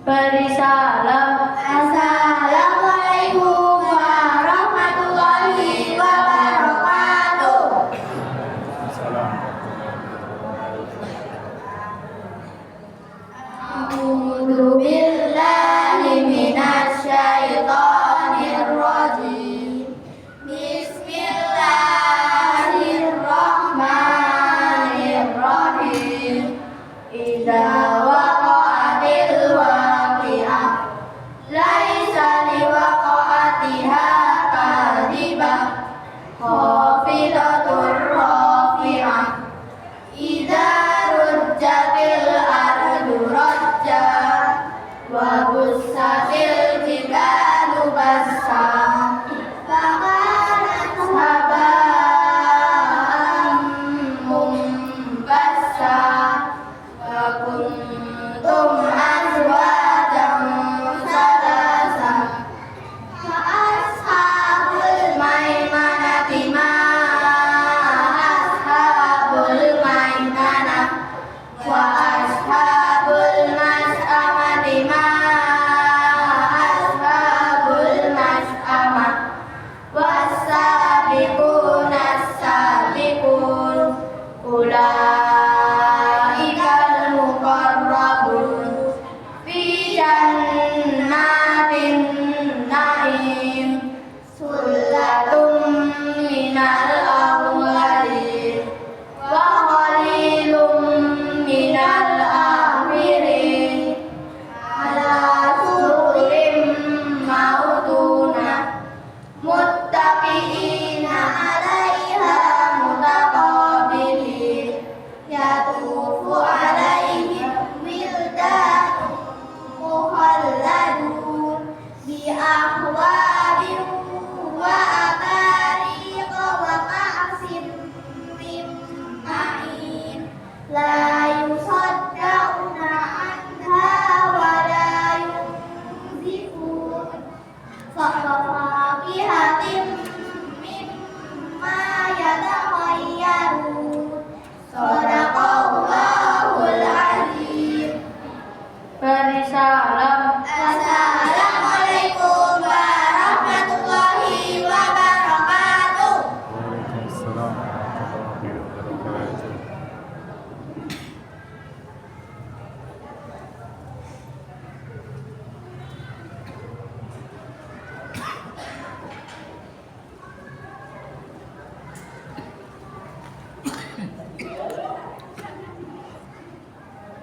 Beri salam. Assalamualaikum warahmatullahi wabarakatuh. A'udzu billahi minasy syaithanir rajim. Bismillahirrahmanirrahim. Idza waqa'atil waqi'ah laisa liwaqa'atiha kadhibah khafidatur rafi'ah. Idza rujjatil ardu rajja wa bussatil jibalu bassa fakanat haba'an mumbassa wa kuntum azwajan salasa fa ashabul maimanati ma ashabul maimanah wa ashabul mas'amati ma ashabul mas'amah was-sabiquna as-sabiqun ulaikal muqarrabun fi jannatin na'im sullatum minal awwalin wa qalilum minal akhirin ala sururin maudunah muttaqiina 'alaiha mutaqabilin yatufu 'alaihim wildanun mukhalladun bi akwabin wa abariqa wa ka'sin min ma'in la yusaddauna anha wa la yunzifun fawakihatin mimma yatakhayyarun. Shadaqallahul azim. Beri salam. Assalamualaikum warahmatullahi wabarakatuh. Waalaikumsalam warahmatullahi wabarakatuh.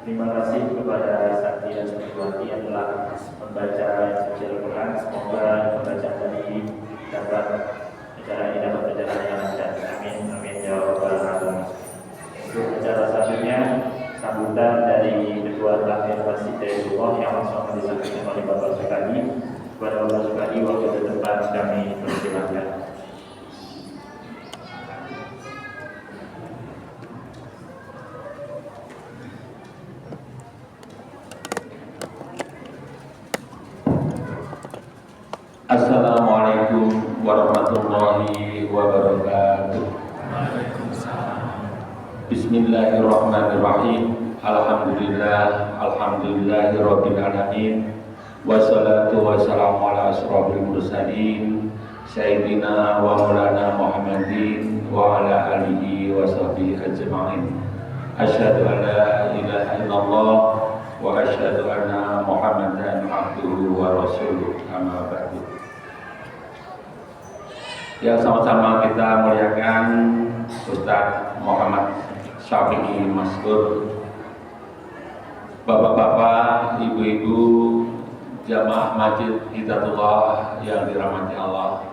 Terima kasih kepada Sakti dan Santriwati yang telah membaca suci Al-Quran. Semoga pembacaan tadi dapat acara ini dapat berjalan dengan lancar. Amin, amin ya rabbal alamin. Untuk acara selanjutnya, sambutan dari Ketua Takmir Masjid Hidayatullah yang langsung akan disampaikan oleh Bapak Sukadi. Kepada Bapak Sukadi, waktu dan tempat kami persilahkan. Assalamualaikum warahmatullahi wabarakatuh. Bismillahirrahmanirrahim. Alhamdulillahirabbil alamin. Wassalatu wassalamu ala asyrofil mursalin sayyidina wa maulana Muhammadin wa ala alihi wa sahbihi ajma'in. Asyhadu an la ilaha illallah wa asyhadu anna Muhammadan abduhu wa rasuluh. Amma ba'du. Ya, sama-sama kita muliakan Ustaz Muhammad Syafi'i Maskur, bapak-bapak, ibu-ibu, jamaah Masjid Hidayatullah yang dirahmati Allah.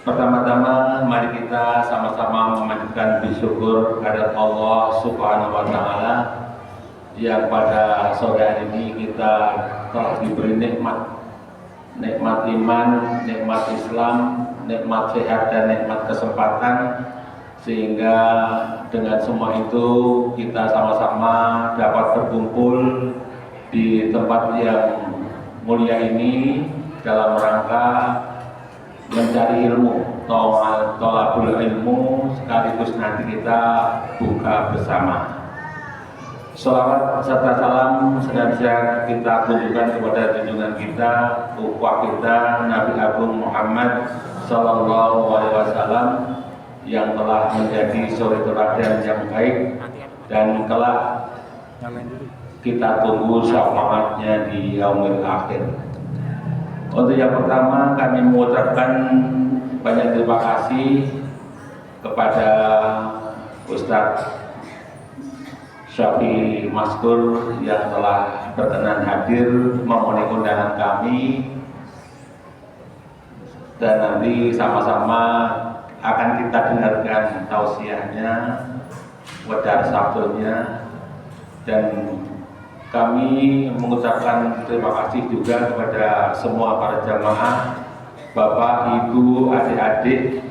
Pertama-tama mari kita sama-sama memanjatkan puji syukur kepada Allah Subhanahu wa taala yang pada sore hari ini kita telah diberi nikmat iman, nikmat Islam, nikmat sehat dan nikmat kesempatan, sehingga dengan semua itu kita sama-sama dapat berkumpul di tempat yang mulia ini dalam rangka mencari ilmu, tolabul ilmu, sekaligus nanti kita buka bersama. Salawat serta salam senantiasa kita tunjukkan kepada junjungan kita, ukhuwah kita, Nabi Agung Muhammad Sallallahu Alaihi Wasallam yang telah menjadi suri teladan yang baik dan kelak kita tunggu syafaatnya di yaumil akhir. Untuk yang pertama kami mengucapkan banyak terima kasih kepada Ustadz Syafi Maskur yang telah berkenan hadir memenuhi undangan kami, dan nanti sama-sama akan kita dengarkan tausiahnya, wadar sabdonya, dan kami mengucapkan terima kasih juga kepada semua para jamaah, bapak, ibu, adik-adik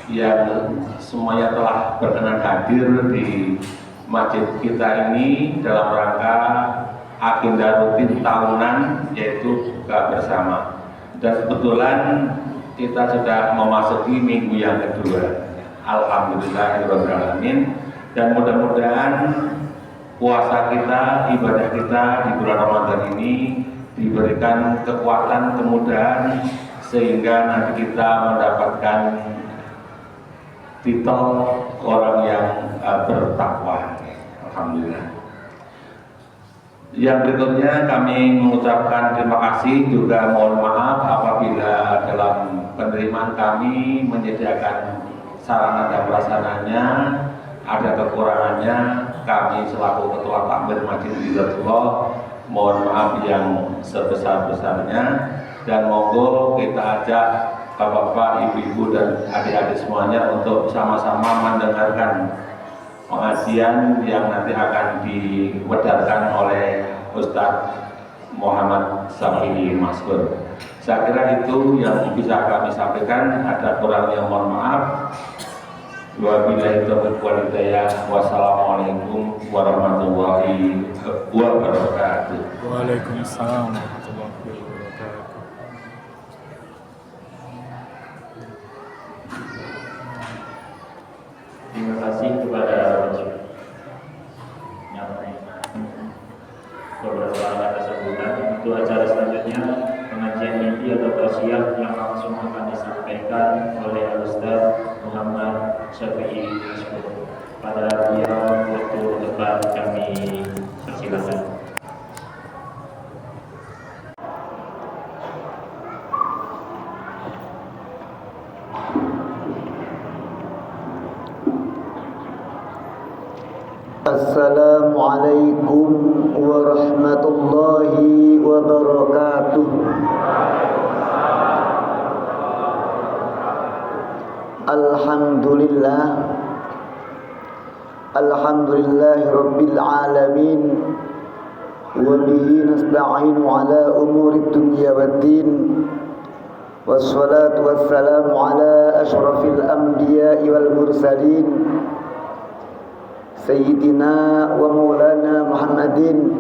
yang semuanya telah berkenan hadir di masjid kita ini dalam rangka agenda rutin tahunan, yaitu buka bersama. Dan kebetulan kita sudah memasuki minggu yang kedua. Alhamdulillahirrahmanirrahim. Dan mudah-mudahan puasa kita, ibadah kita di bulan Ramadan ini diberikan kekuatan, kemudahan, sehingga nanti kita mendapatkan titel orang yang bertakwa. Alhamdulillah. Yang berikutnya kami mengucapkan terima kasih, juga mohon maaf apabila dalam penerimaan kami menyediakan sarana dan prasarananya ada kekurangannya. Kami selaku Ketua Takmir Masjid Hidayatullah mohon maaf yang sebesar-besarnya, dan monggo kita ajak bapak-bapak, ibu-ibu, dan adik-adik semuanya untuk sama-sama mendengarkan pengajian yang nanti akan diwedarkan oleh Ustadz Muhammad Syafi Maskur. Saya kira itu yang bisa kami sampaikan. Ada kurangnya mohon maaf. Wabillahi taufiq wal hidayah. Wassalamualaikum warahmatullahi wabarakatuh. Waalaikumsalam warahmatullahi wabarakatuh. Terima kasih kepada beberapa kata sambutan. Untuk acara selanjutnya, pengajian inti atau tausiah yang langsung akan disampaikan oleh Ustaz Muhammad Syafi'i Maskur. Pada beliau waktu depan kami persilakan. Assalamualaikum warahmatullahi wabarakatuh. Alhamdulillah, alhamdulillahi rabbil alamin, wa bihi nasta'inu ala umuri dunya waddin, wassalatu wassalamu ala ashrafil anbiya'i wal mursalin, Sayyidina wa maulana Muhammadin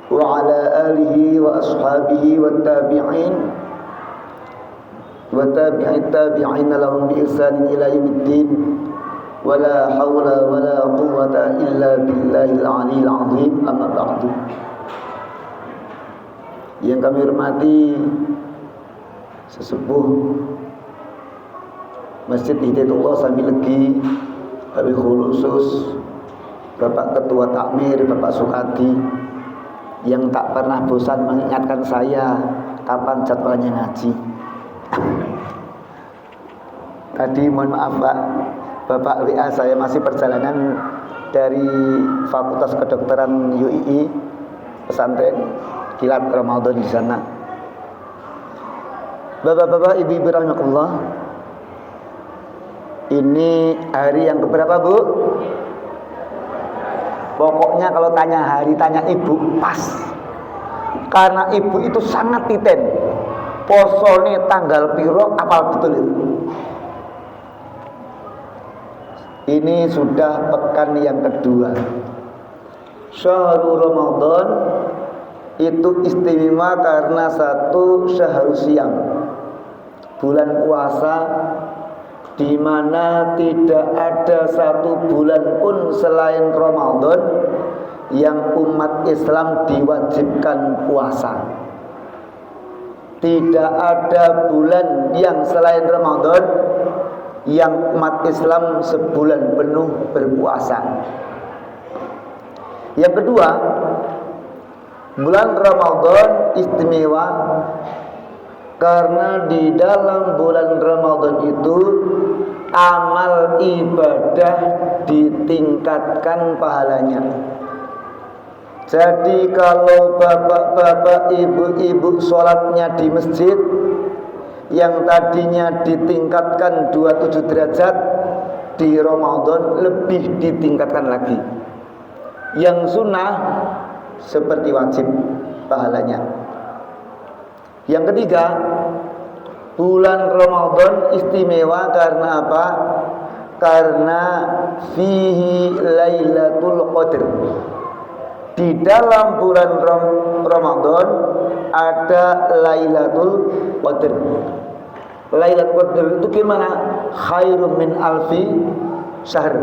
wa ala alihi wa ashabihi wa tabi'in wa tabi'it tabi'in lahum bi ihsanin ila yaumiddin, wa la hawla wa la quwwata illa billahil aliyyil azim. Amma ba'du. Yang kami hormati sesepuh Masjid Hidayatullah Samilegi, Habib khusus Bapak Ketua Takmir, Bapak Sukadi, yang tak pernah bosan mengingatkan saya kapan jadwalnya ngaji. Tadi mohon maaf Pak, Bapak WA saya masih perjalanan dari Fakultas Kedokteran UII, pesantren Kilat Ramadan di sana. Bapak-bapak, ibu-ibu rahimakumullah, ini hari yang keberapa Bu? Pokoknya kalau tanya hari, tanya ibu, pas. Karena ibu itu sangat titen. Posone tanggal piro, apal betul itu. Ini sudah pekan yang kedua. Syahrul Ramadan itu istimewa karena satu syahrul siyam, bulan puasa, di mana tidak ada satu bulan pun selain Ramadan yang umat Islam diwajibkan puasa. Tidak ada bulan yang selain Ramadan yang umat Islam sebulan penuh berpuasa. Yang kedua, bulan Ramadan istimewa karena di dalam bulan Ramadan itu amal ibadah ditingkatkan pahalanya. Jadi kalau bapak-bapak, ibu-ibu sholatnya di masjid yang tadinya ditingkatkan 27 derajat, di Ramadan lebih ditingkatkan lagi. Yang sunnah seperti wajib pahalanya. Yang ketiga, bulan Ramadan istimewa karena apa? Karena fihi Lailatul Qadar. Di dalam bulan Ramadan ada Lailatul Qadar. Lailatul Qadar itu gimana? Khairum min alfi syahr.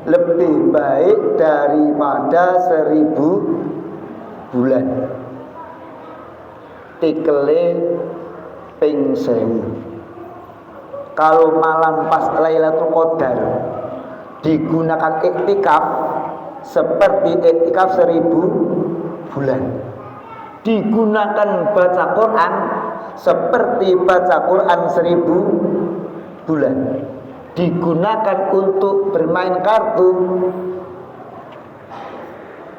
Lebih baik daripada 1000 bulan. Tikele ping 1000. Kalau malam pas Lailatul Qadar digunakan iktikaf seperti iktikaf 1000 bulan. Digunakan baca Quran seperti baca Quran 1000 bulan. Digunakan untuk bermain kartu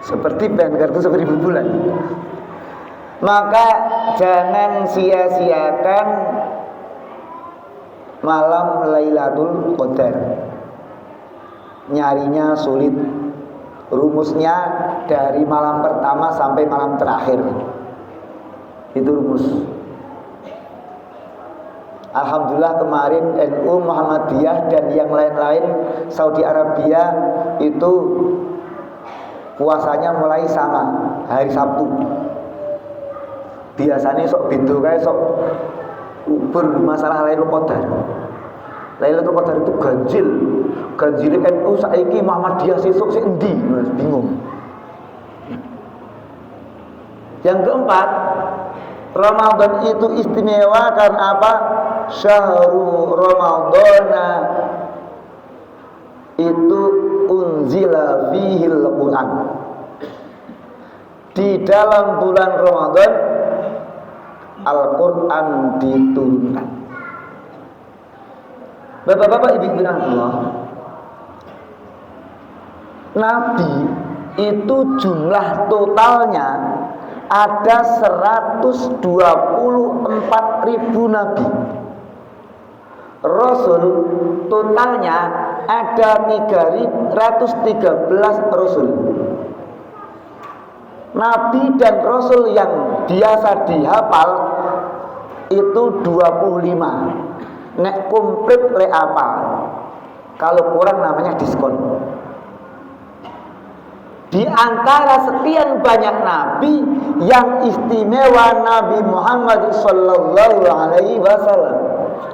seperti main kartu 1000 bulan. Maka jangan sia-siakan malam Lailatul Qadar. Nyarinya sulit. Rumusnya dari malam pertama sampai malam terakhir. Itu rumus. Alhamdulillah kemarin NU Muhammadiyah dan yang lain-lain Saudi Arabia itu puasanya mulai sama hari Sabtu. Biasanya sok bintu kayak sok bermasalah Lailatul Qadar. Lailatul Qadar itu ganjil. Ganjil NU saiki Muhammadiyah sesuk sik endi? Bingung. Yang keempat, Ramadan itu istimewa karena apa? Syahrul Ramadana itu unzila fihil Quran. Di dalam bulan Ramadan Al-Quran diturunkan. Bapak-bapak, ibu-ibu Allah, Nabi itu jumlah totalnya ada 124.000 Nabi. Rasul totalnya ada 313 Rasul. Nabi dan Rasul yang biasa dihafal itu 25. Nek komplit le apal. Kalau kurang namanya diskon. Di antara sekian banyak nabi yang istimewa Nabi Muhammad sallallahu alaihi wasallam.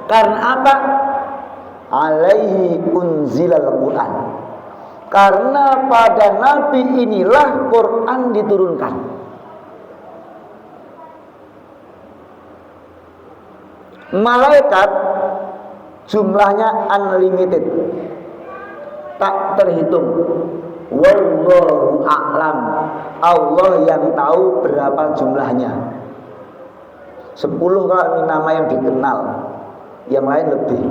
Karena apa? Alaihi unzilal Quran. Karena pada nabi inilah Quran diturunkan. Malaikat jumlahnya unlimited, tak terhitung. Wallahu a'lam. Allah yang tahu berapa jumlahnya. 10 kalau nama yang dikenal, yang lain lebih.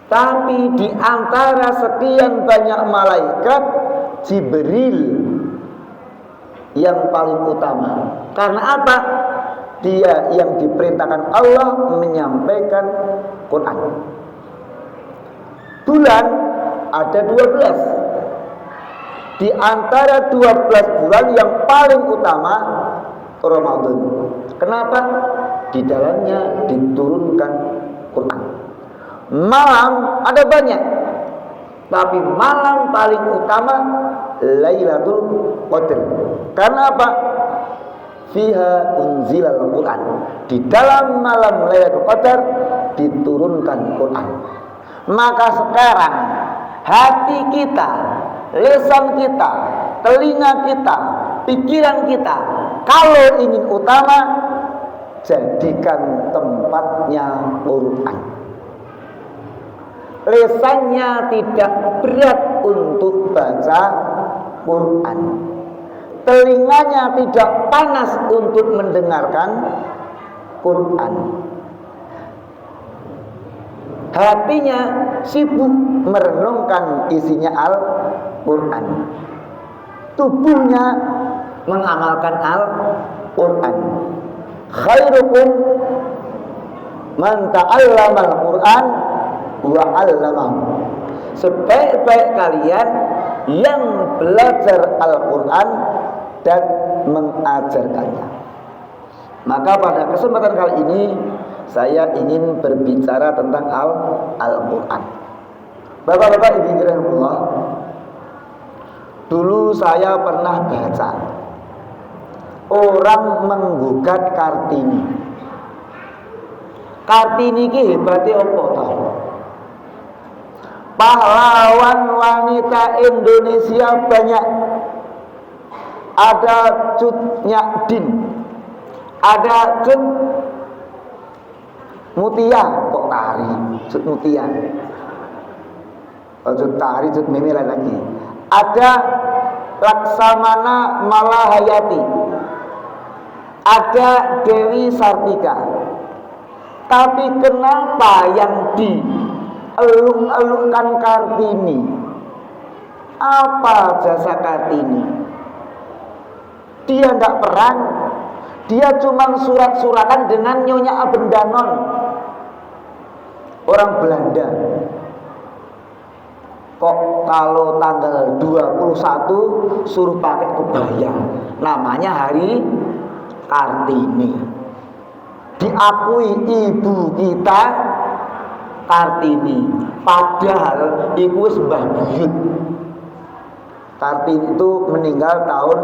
Tapi di antara sekian banyak malaikat, Jibril yang paling utama. Karena apa? Dia yang diperintahkan Allah menyampaikan Quran. Bulan ada 12. Di antara 12 bulan yang paling utama Ramadan. Kenapa? Di dalamnya diturunkan Quran. Malam ada banyak, tapi malam paling utama Lailatul Qadar. Karena apa? Fiha unzilal Quran. Di dalam malam Lailatul Qadar diturunkan Quran. Maka sekarang hati kita, lisan kita, telinga kita, pikiran kita, kalau ingin utama, jadikan tempatnya Quran. Lesannya tidak berat untuk baca Quran. Telinganya tidak panas untuk mendengarkan Quran. Hatinya sibuk merenungkan isinya Al-Quran. Tubuhnya mengamalkan Al-Quran. Khairukum man ta'allama al-Quran wa 'allamahu. Sebaik-baik kalian yang belajar Al-Quran dan mengajarkannya. Maka pada kesempatan kali ini saya ingin berbicara tentang Al-Quran. Bapak-bapak, ibu rahimahullah, dulu saya pernah baca orang menggugat Kartini. Kartini ki hebatnya apa tau? Pahlawan wanita Indonesia banyak. Ada Cut Nyadin, ada Cut Mutia, kok tari, Cut Mutia, Cut tari, Cut Mimi lagi. Ada Laksamana Malahayati, ada Dewi Sartika. Tapi kenapa yang dielung-elungkan Kartini? Apa jasa Kartini? Dia tidak perang, dia cuma surat-suratan dengan Nyonya Abendanon, orang Belanda. Kok kalau tanggal 21 suruh pakai kebaya, namanya hari Kartini. Diakui ibu kita Kartini, padahal iku wis mbah buyut. Kartini itu meninggal tahun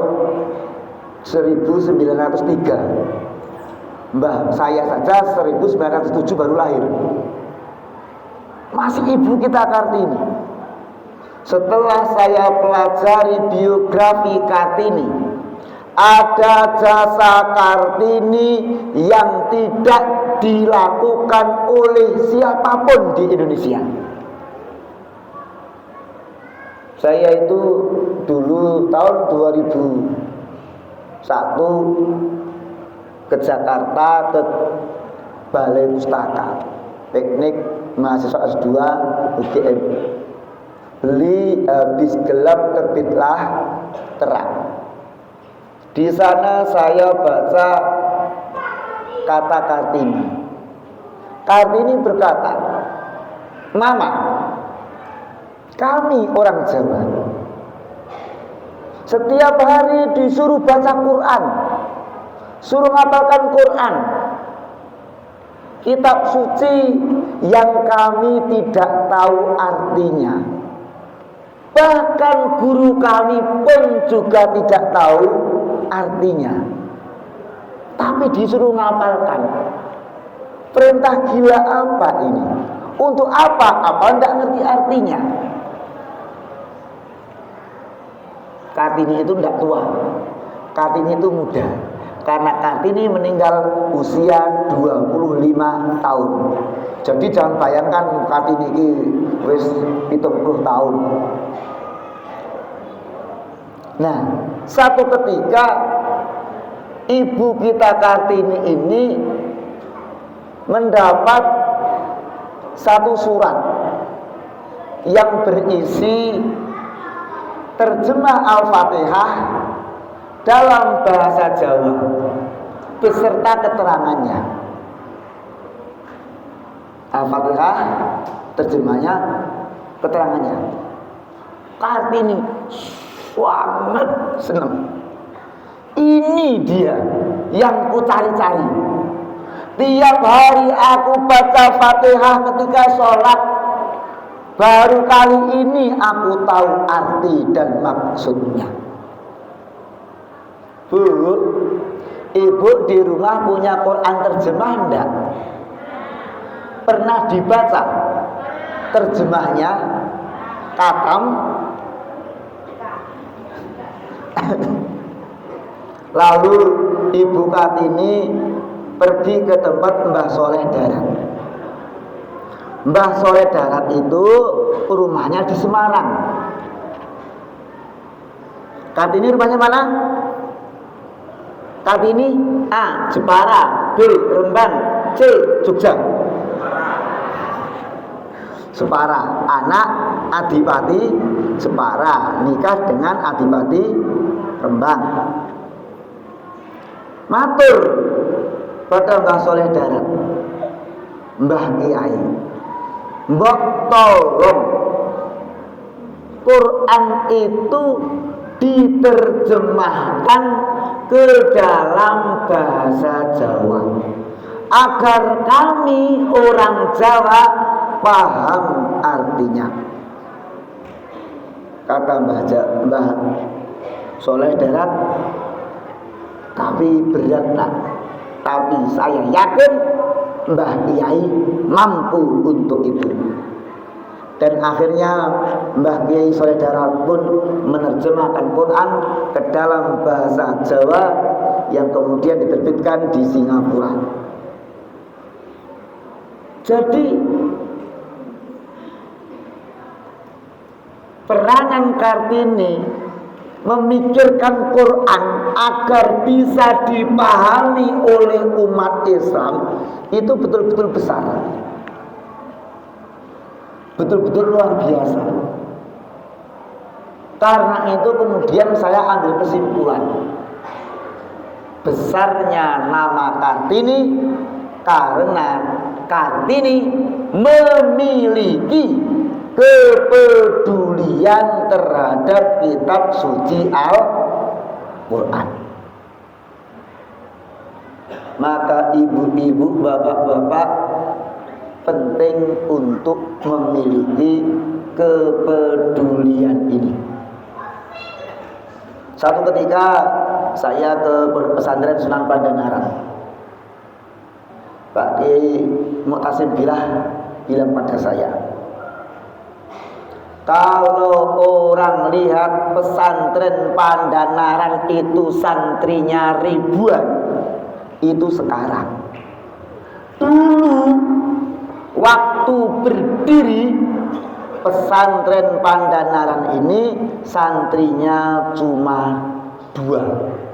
1903. Mbah saya saja 1907 baru lahir. Masih ibu kita Kartini. Setelah saya pelajari biografi Kartini, ada jasa Kartini yang tidak dilakukan oleh siapapun di Indonesia. Saya itu dulu tahun 2001 ke Jakarta, ke Balai Pustaka, piknik mahasiswa S2 UGM. Beli habis gelap terbitlah terang. Di sana saya baca kata Kartini. Kartini berkata, "Mama, kami orang Jawa setiap hari disuruh baca Quran, suruh ngapalkan Quran, kitab suci yang kami tidak tahu artinya. Bahkan guru kami pun juga tidak tahu artinya, tapi disuruh ngapalkan. Perintah gila apa ini? Untuk apa? Apa tidak ngerti artinya?" Kartini itu tidak tua, Kartini itu muda. Karena Kartini meninggal usia 25 tahun. Jadi jangan bayangkan Kartini ini wis 70 tahun. Nah, satu ketika ibu kita Kartini ini mendapat satu surat yang berisi terjemah Al-Fatihah dalam bahasa Jawa beserta keterangannya. Al-Fatihah terjemahnya, keterangannya. Kartini sangat senang. Ini dia yang ku cari-cari. Tiap hari aku baca Fatihah ketika sholat. Baru kali ini aku tahu arti dan maksudnya. Bu, ibu di rumah punya Quran terjemah enggak? Pernah dibaca terjemahnya? Katam? Lalu Ibu Kartini pergi ke tempat Mbah Soleh Darat. Mbah Soleh Darat itu rumahnya di Semarang. Kartini rumahnya mana? Kartini A. Jepara, B. Rembang, C. Jogja. Jepara, anak Adipati Jepara nikah dengan Adipati Rembang. Matur pada Mbah Soleh Darat, Mbah Kiai, mbok tolong Quran itu diterjemahkan ke dalam bahasa Jawa agar kami orang Jawa paham artinya. Kata Mbah Soleh Darat, tapi berat nak, tapi saya yakin Mbah Kiai mampu untuk itu. Dan akhirnya Mbah Kiai Soleh Darat pun menerjemahkan Quran ke dalam bahasa Jawa yang kemudian diterbitkan di Singapura. Jadi peranan Kartini memikirkan Quran agar bisa dipahami oleh umat Islam itu betul-betul besar, betul-betul luar biasa. Karena itu kemudian saya ambil kesimpulan besarnya nama Kartini karena Kartini memiliki kepedulian terhadap kitab suci Al-Quran. Maka ibu-ibu, bapak-bapak penting untuk memiliki kepedulian ini. Satu ketika saya ke pesantren Sunan Pandanaran, Pak Kiai Mu'tasim bilang pada saya, kalau orang lihat pesantren Pandanaran itu santrinya ribuan, itu sekarang. Dulu waktu berdiri pesantren Pandanaran ini santrinya cuma 2.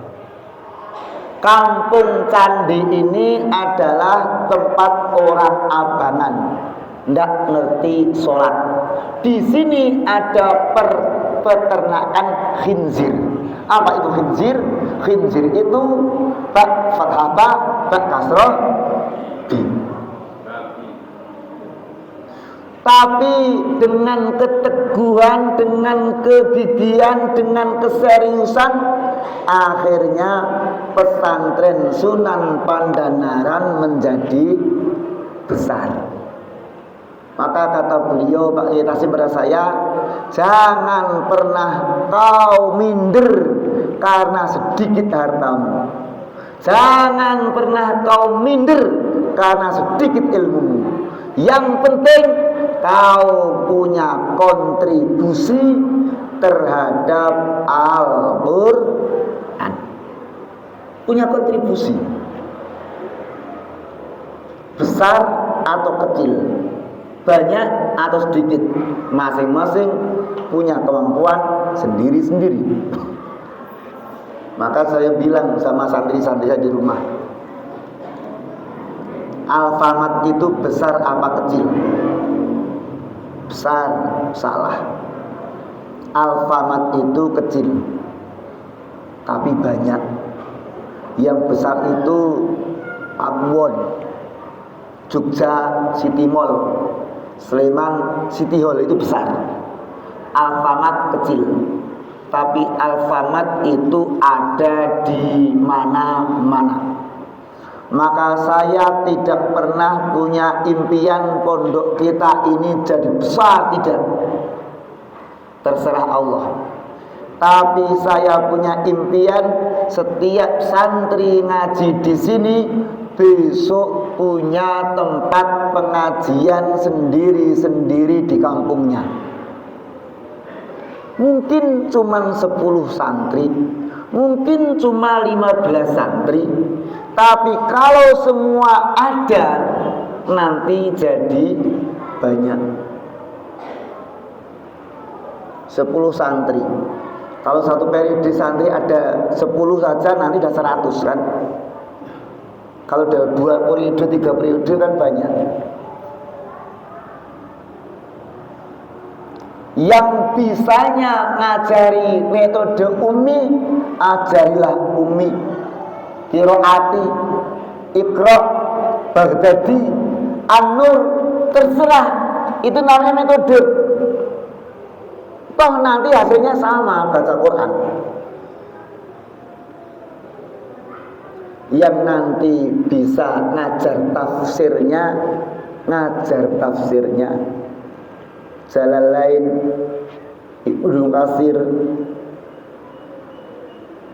Kampung Candi ini adalah tempat orang abangan, tidak ngerti sholat. Di sini ada peternakan khinzir. Apa itu khinzir? Khinzir itu bak fathah ba, bak kasroh bi. Tapi dengan keteguhan, dengan kegigihan, dengan keseriusan, akhirnya pesantren Sunan Pandanaran menjadi besar. Maka kata beliau, Pak Kiai Tasim pada saya, jangan pernah kau minder karena sedikit hartamu. Jangan pernah kau minder karena sedikit ilmumu. Yang penting kau punya kontribusi terhadap Al-Quran. Punya kontribusi besar atau kecil, banyak atau sedikit, masing-masing punya kemampuan sendiri-sendiri. Maka saya bilang sama santri-santri saya di rumah, Alfamart itu besar apa kecil? Besar, salah. Alfamart itu kecil, tapi banyak. Yang besar itu Pakuwon, Jogja City Mall, Sleman City Hall, itu besar. Alfamart kecil, tapi Alfamart itu ada di mana-mana. Maka saya tidak pernah punya impian pondok kita ini jadi besar, tidak. Terserah Allah. Tapi saya punya impian setiap santri ngaji di sini besok punya tempat pengajian sendiri-sendiri di kampungnya. Mungkin cuma 10 santri, mungkin cuma 15 santri, tapi kalau semua ada nanti jadi banyak. 10 santri, kalau satu periode santri ada 10 saja nanti udah 100 kan. Kalau udah 2 periode, 3 periode kan banyak. Yang bisanya ngajari metode ummi, ajarilah ummi. Qiraati, Iqra, Baghdadi, An-Nur, terserah. Itu namanya metode. Toh nanti hasilnya sama, baca Quran. Yang nanti bisa ngajar tafsirnya Jalalain, Ibnu Katsir,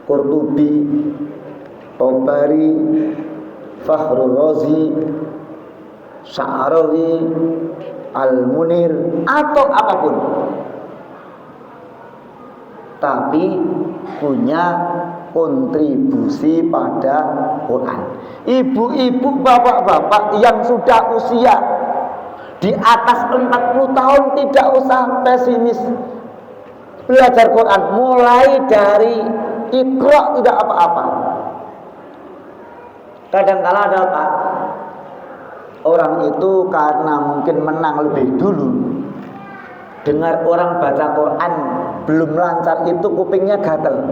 Qurtubi, Tabari, Fakhrul Razi, Sya'rawi, Al-Munir, atau apapun, tapi punya kontribusi pada Quran. Ibu-ibu, bapak-bapak yang sudah usia di atas 40 tahun tidak usah pesimis. Belajar Quran mulai dari Iqra tidak apa-apa. Kadang-kala ada apa? Orang itu karena mungkin menang lebih dulu, dengar orang baca Quran belum lancar itu kupingnya gatel.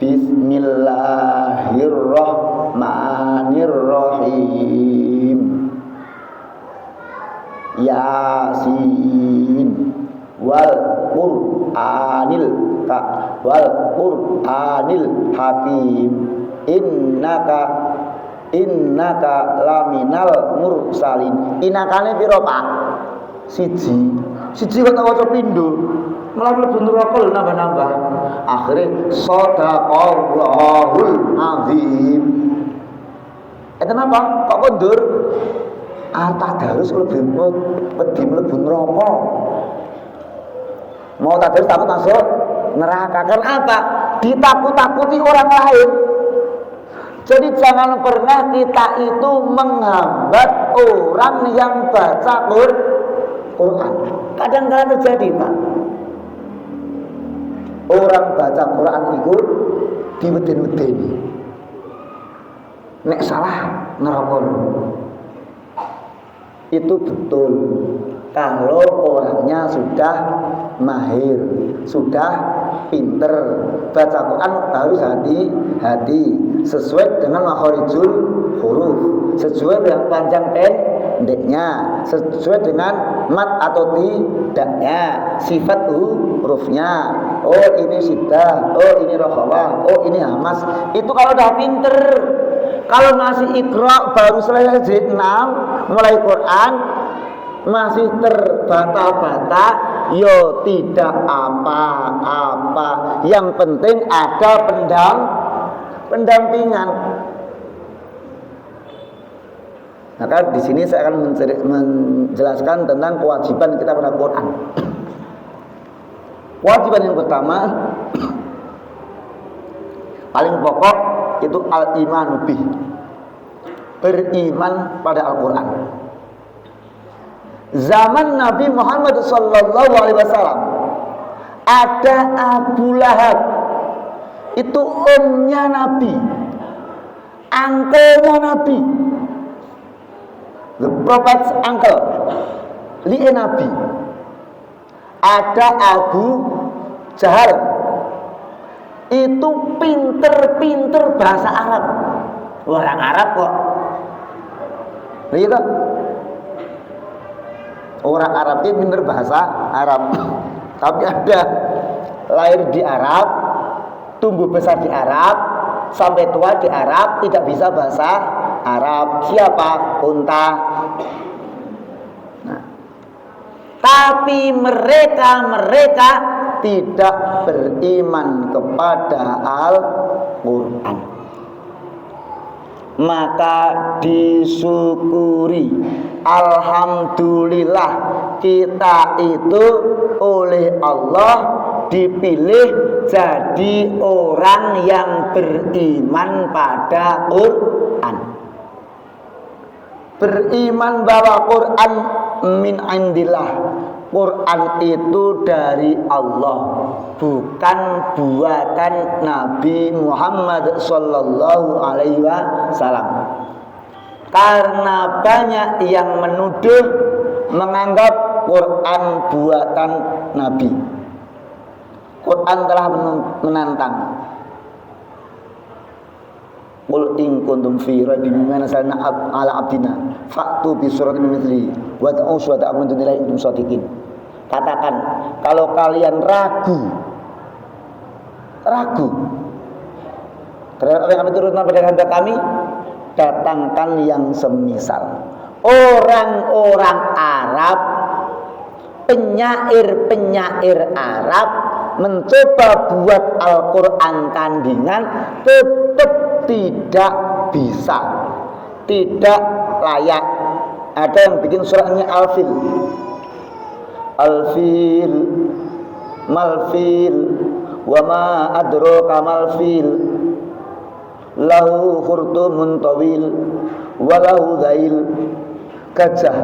Bismillahirrahmanirrahim. Yasin wal Qur'anil Hakim. Innaka laminal mursalin. Inakane piro Pak? Siji kok waca pindho. Malah mlebu neraka lho nambah-nambah. Akhire shadaqallahul azim. Kenapa? Kok kondur? Tadarus lebih wedi mlebu neraka. Mau tadarus takut masuk neraka. Kenapa? Ditakut-takuti orang lain. Jadi jangan pernah kita itu menghambat orang yang baca Quran. Kadang-kadang terjadi Pak, orang baca Quran itu diweden-wedeni. Nek salah neraka. Itu betul kalau orangnya sudah mahir, sudah pinter. Baca Quran harus hati-hati sesuai dengan makharijul huruf, sesuai dengan panjang pendeknya, sesuai dengan mat atau tidaknya, sifat hurufnya. Oh ini syiddah, oh ini rokhawah, oh ini hamas. Itu kalau udah pinter. Kalau masih Iqra baru selesai jilid 6 mulai Quran masih terbata-bata, yo tidak apa-apa. Yang penting ada pendampingan. Maka di sini saya akan menjelaskan tentang kewajiban kita pada Quran. Kewajiban yang pertama paling pokok itu al-imanu bih, beriman pada Al-Quran. Zaman Nabi Muhammad SAW ada Abu Lahab, itu omnya Nabi, angkelnya Nabi, the prophet's uncle, li'e Nabi. Ada Abu Jahal, itu pinter bahasa Arab, orang Arab kok. Lihat, orang Arab itu pinter bahasa Arab. Tapi ada lahir di Arab, tumbuh besar di Arab, sampai tua di Arab, tidak bisa bahasa Arab. Siapa? Unta. Nah, tapi mereka tidak beriman kepada Al-Quran. maka disyukuri. Alhamdulillah kita itu oleh Allah dipilih jadi orang yang beriman pada Quran. Beriman bahwa Quran min indillah, Quran itu dari Allah, bukan buatan Nabi Muhammad sallallahu alaihi wasallam. Karena banyak yang menuduh, menganggap Quran buatan Nabi. Quran telah menantang. Qul in kuntum fi raibin mimma nazzalna ala abdina fa'tu bi suratin min mithlihi wa ta'u syuhada'a min dunillahi in kuntum shadiqin. Katakan, kalau kalian ragu terhadap apa yang kami turunkan pada hamba kami, datangkan yang semisal. Orang-orang Arab, penyair Arab mencoba buat Al-Quran tandingan, tetap tidak bisa, tidak layak. Ada yang bikin suratnya Al-Fil, Malfil, wa ma adraka malfil, lahu khurtumun tawil, wa lahu dhail. Gajah.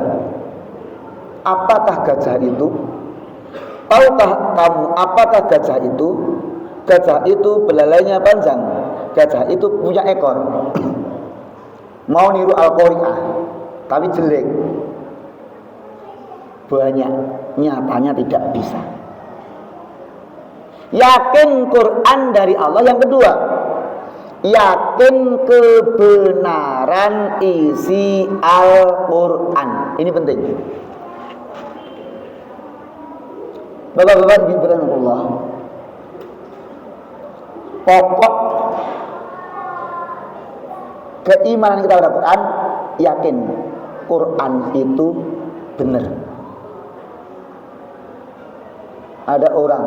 Apakah gajah itu? Tahukah kamu apakah gajah itu? Gajah itu belalainya panjang. Gajah itu punya ekor. Mau niru Al-Qari'ah, tapi jelek. Banyak, nyatanya tidak bisa. Yakin Quran dari Allah. Yang kedua, yakin kebenaran isi Al-Quran. Ini penting. Bapak-bapak Allah, pokok keimanan kita pada Quran, yakin Quran itu benar. Ada orang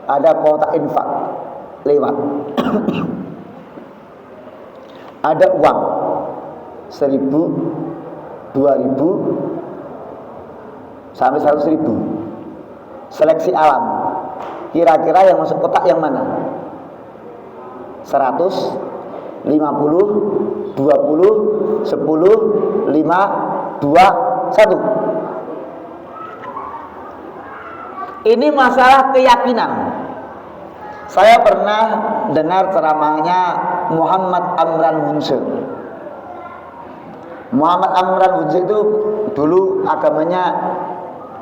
ada kotak infak lewat ada uang 1.000, 2.000 sampai 100.000. Seleksi alam, kira-kira yang masuk kotak yang mana? 100, 50, 20, 10, 5, 2, 1. Ini masalah keyakinan. Saya pernah dengar ceramahnya Muhammad Amran Munsyid. Muhammad Amran Munsyid itu dulu agamanya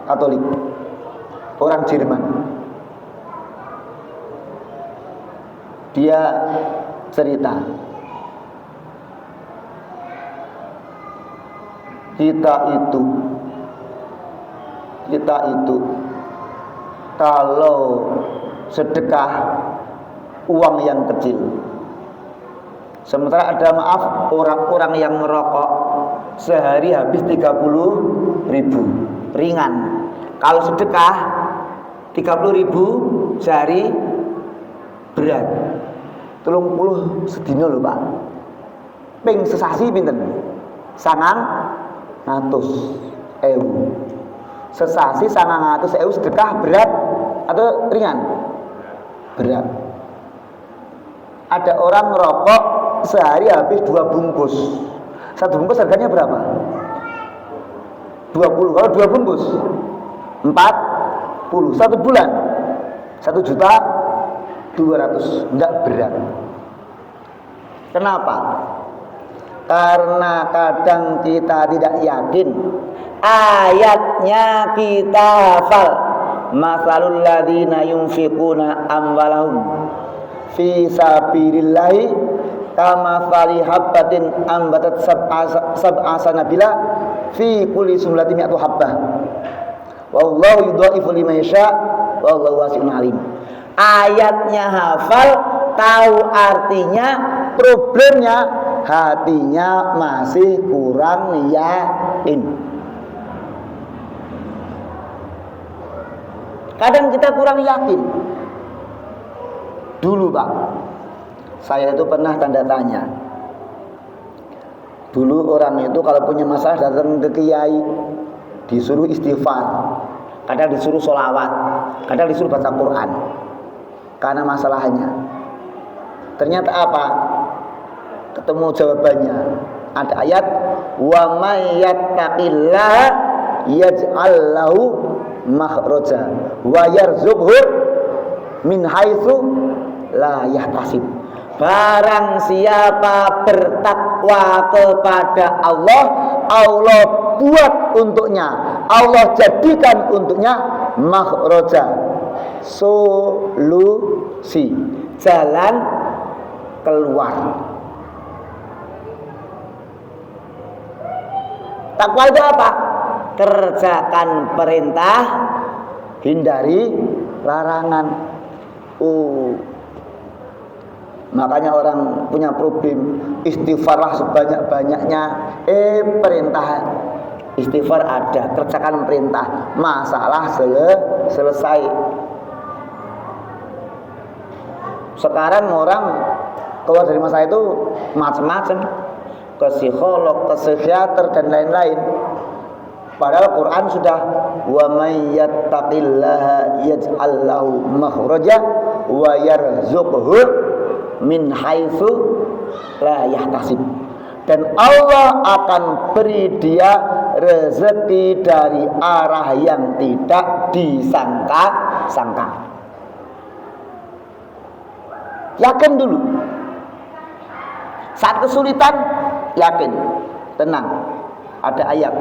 Katolik, orang Jerman. Dia cerita, kita itu kalau sedekah uang yang kecil, sementara ada maaf orang-orang yang merokok sehari habis 30.000, ringan. Kalau sedekah 30.000 sehari berat. 30 sedina lho Pak. Ping sesasi pinten? 900.000. Sesasi 900.000 sedekah berat atau ringan? Berat. Ada orang ngerokok sehari habis 2 bungkus. 1 bungkus harganya berapa? 20. Kalau 2 bungkus 40. 1 bulan 1.200.000. Enggak berat. Kenapa? Karena kadang kita tidak yakin. Ayatnya kita hafal. Masalul ladzina yunfiquna amwalahum fi sabilillahi kamathali habbatin ambatat sab'a sanabila fi kulli sumlatin mi'atu habbah. Wallahu yudha'ifu liman yasha' wallahu wasi'un alim. Ayatnya hafal, tahu artinya, problemnya hatinya masih kurang yakin. Kadang kita kurang yakin. Dulu Pak, saya itu pernah tanda tanya. Dulu orang itu kalau punya masalah datang ke kiai, disuruh istighfar, kadang disuruh sholawat, kadang disuruh baca Quran karena masalahnya. Ternyata apa? Ketemu jawabannya. Ada ayat, wa may yattaqillaha yaj'al lahu makhraja wa yarzuqhu min haitsu la yahtasib. Barang siapa bertakwa kepada Allah, Allah buat untuknya, Allah jadikan untuknya makhraja, solusi, jalan keluar. Takwa itu apa? Kerjakan perintah, hindari larangan. Makanya orang punya problem, istighfarlah sebanyak-banyaknya. Perintah istighfar ada, kerjakan perintah, masalah selesai. Sekarang orang keluar dari masalah itu macam-macam, ke psikolog, ke psikiater dan lain-lain. Padahal Quran sudah wa may yattaqillaha yaj'al lahu makhraja wa yarzuqhu min haitsu la yahtasib. Dan Allah akan beri dia rezeki dari arah yang tidak disangka-sangka. Yakin dulu. Saat kesulitan, yakin, tenang. Ada ayat,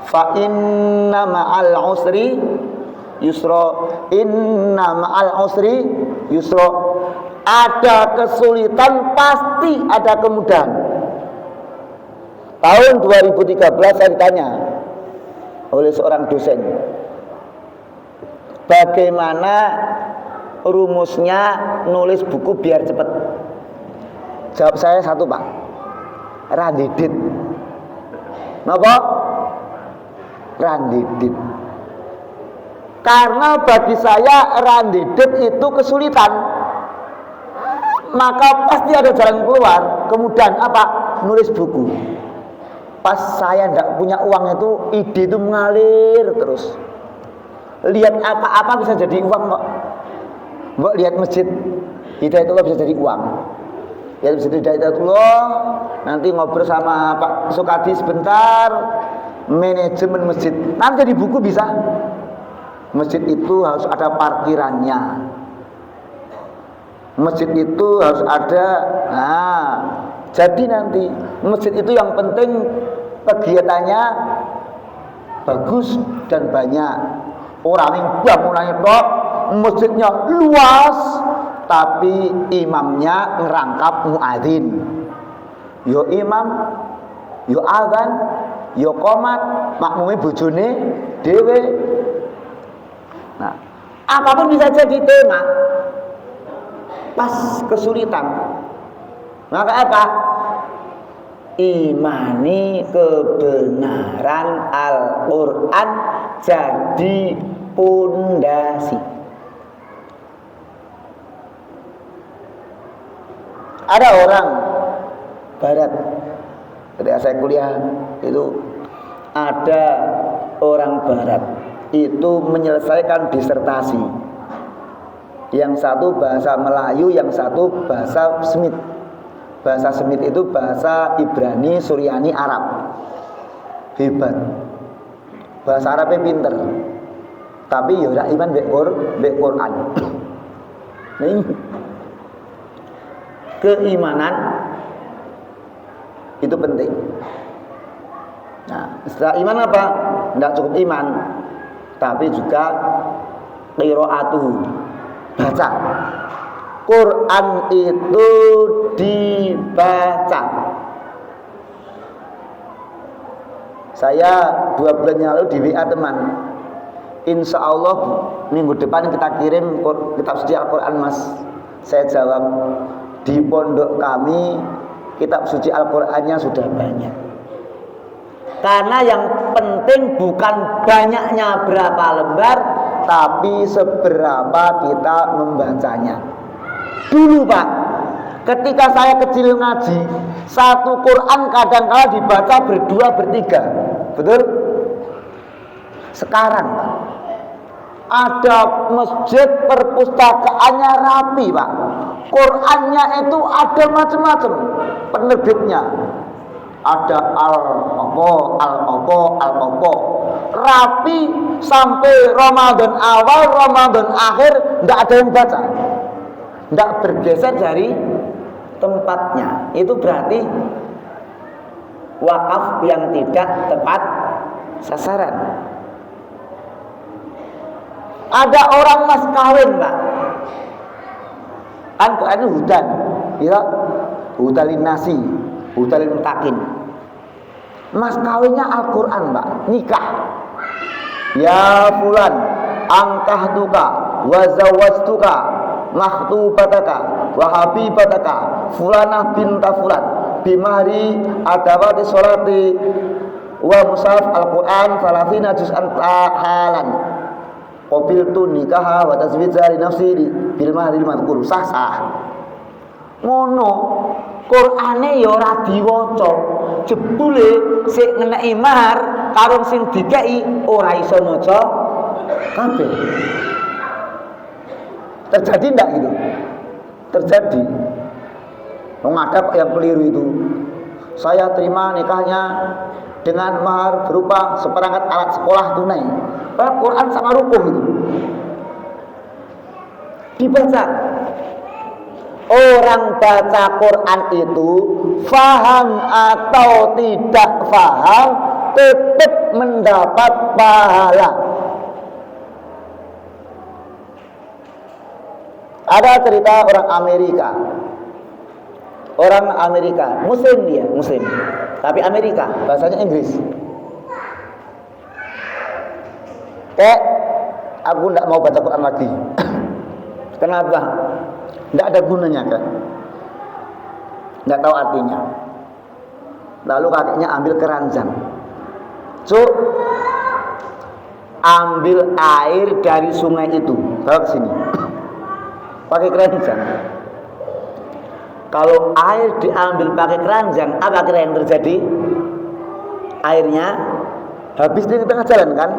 fa inna ma'al usri yusra, inna ma'al usri yusra. Ada kesulitan, pasti ada kemudahan. Tahun 2013 saya ditanya oleh seorang dosen, bagaimana rumusnya nulis buku biar cepat? Jawab saya satu Pak, randidit. Napa? Randidit. Karena bagi saya randidit itu kesulitan, maka pasti ada jalan keluar. Kemudian apa? Nulis buku. Pas saya tidak punya uang itu, ide itu mengalir terus. Lihat apa-apa bisa jadi uang kok. Mbok lihat masjid Hidayatullah bisa jadi uang. Lihat masjid Hidayatullah, nanti ngobrol sama Pak Sukadi sebentar, manajemen masjid, nanti jadi buku bisa. Masjid itu harus ada parkirannya, masjid itu harus ada. Jadi nanti masjid itu yang penting kegiatannya bagus dan banyak. Orang yang bangunannya kok masjidnya luas, tapi imamnya ngerangkap muadzin. Yo imam, yo azan, yo qomat, makmume bojone dhewe. Nah, apapun bisa jadi tema. Pas kesulitan, maka apa? Imani kebenaran Al-Quran jadi pondasi. Ada orang barat, ketika saya kuliah itu ada orang barat itu menyelesaikan disertasi, yang satu bahasa Melayu, yang satu bahasa Semit. Bahasa Semit itu bahasa Ibrani, Suryani, Arab. Hebat. Bahasa Arabnya pinter, tapi ya ora iman mbek Quran. Nih, keimanan itu penting. Nah, setelah iman apa? Tidak cukup iman, tapi juga qiraatuhu, baca. Quran itu dibaca. Saya 2 bulan yang lalu di WA teman, insya Allah minggu depan kita kirim kitab suci Al-Quran Mas. Saya jawab, di pondok kami kitab suci Al-Qurannya sudah banyak. Karena yang penting bukan banyaknya berapa lembar, tapi seberapa kita membacanya. Dulu Pak, ketika saya kecil ngaji, satu Quran kadang-kala dibaca berdua, bertiga. Betul? Sekarang Pak, ada masjid perpustakaannya rapi Pak. Qurannya itu ada macam-macam penerbitnya. Ada al-opo, rapi sampai Ramadan awal, Ramadan akhir, tidak ada yang baca, tidak bergeser dari tempatnya. Itu berarti wakaf yang tidak tepat sasaran. Ada orang mas kawin Pak, Al-Quran hudan, ya, hudalin nasi, hudalin mutakin. Mas kawinnya Al-Quran Pak, nikah. Ya fulan, angkahtuka, wazawajtuka, makhtubataka, wahabibataka, fulanah binta fulan, bimahri adawati sholati, wa musaf Al-Quran, falafina juz'an halan. Qabiltu nikaha wa tazwija li nafsi bil mahril madhkur. Sah. Ngono, Qur'ane ya ora diwaca. Jebule sing ngeneki mahar karo sing dikeki ora iso maca kabeh. Terjadi ndak gitu? Terjadi. Wong ada yang keliru itu. Saya terima nikahnya dengan mahar berupa seperangkat alat sekolah tunai. Padahal Quran sama rukuh itu dibaca. Orang baca Quran itu faham atau tidak faham tetap mendapat pahala. Ada cerita orang Amerika, Muslim dia, Muslim, tapi Amerika, bahasanya Inggris. Kayak aku tidak mau baca Quran lagi. Kenapa? Tidak ada gunanya kan? Tidak tahu artinya. Lalu kakeknya ambil keranjang. Cuk, ambil air dari sungai itu, bawa ke sini. Pakai keranjang. Kalau air diambil pakai keranjang, apa kira yang terjadi? Airnya habis di tengah jalan kan?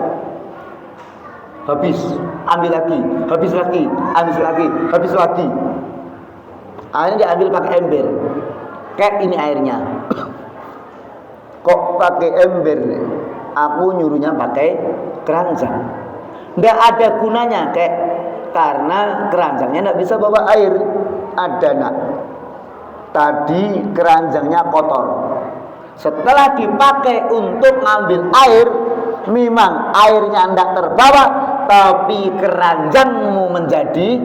Habis, ambil lagi, habis lagi, habis lagi. Airnya diambil pakai ember. Kayak ini airnya. Kok pakai ember? Aku nyuruhnya pakai keranjang. Nggak ada gunanya, kayak karena keranjangnya nggak bisa bawa air. Ada nak. Tadi keranjangnya kotor. Setelah dipakai untuk ngambil air, memang airnya tidak terbawa, tapi keranjangmu menjadi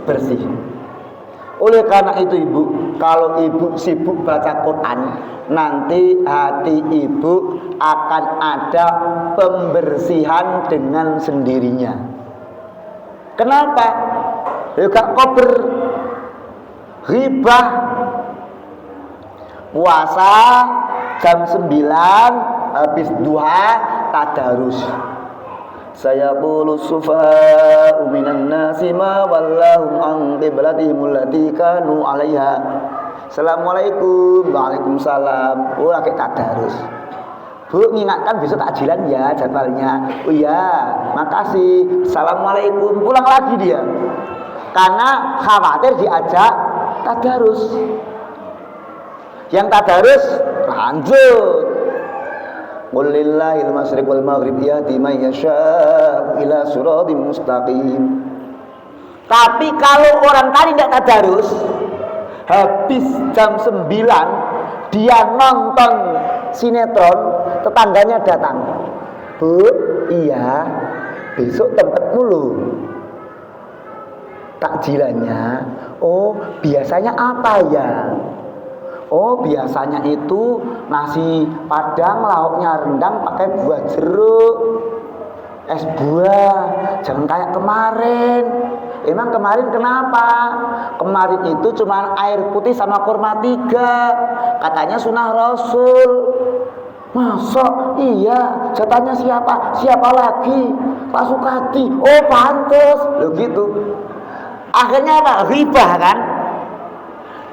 bersih. Oleh karena itu ibu, kalau ibu sibuk baca Quran, nanti hati ibu akan ada pembersihan dengan sendirinya. Kenapa? Gak kober, ribah, puasa jam 9 habis duha tadarus. Saya qulu sufaha'u minan nasi ma wallahum an qiblatihim allati kanu 'alaiha. Assalamualaikum. Waalaikumsalam. Oh, lagi tadarus. Bu, ngingatkan besok takjilan ya jadwalnya. Oh iya, makasih. Assalamualaikum. Pulang lagi dia. Karena khawatir diajak tadarus. Yang tadarus lanjut. Qul lillahil masyriq wal maghrib yahdi man yasha'u ila siratim mustaqim. Tapi kalau orang tadi tidak tadarus, habis jam 9 dia nonton sinetron, tetangganya datang. Bu, iya, besok tempat mulu takjilannya. Oh, biasanya apa ya? Oh, biasanya itu nasi padang, lauknya rendang pakai buah jeruk, es buah. Jangan kayak kemarin. Emang kemarin kenapa? Kemarin itu cuma air putih sama kurma 3. Katanya sunah Rasul. Masa? Iya. Jatahnya siapa? Siapa lagi? Pak Sukadi, oh pantes, lo gitu. Akhirnya apa? Ribah kan?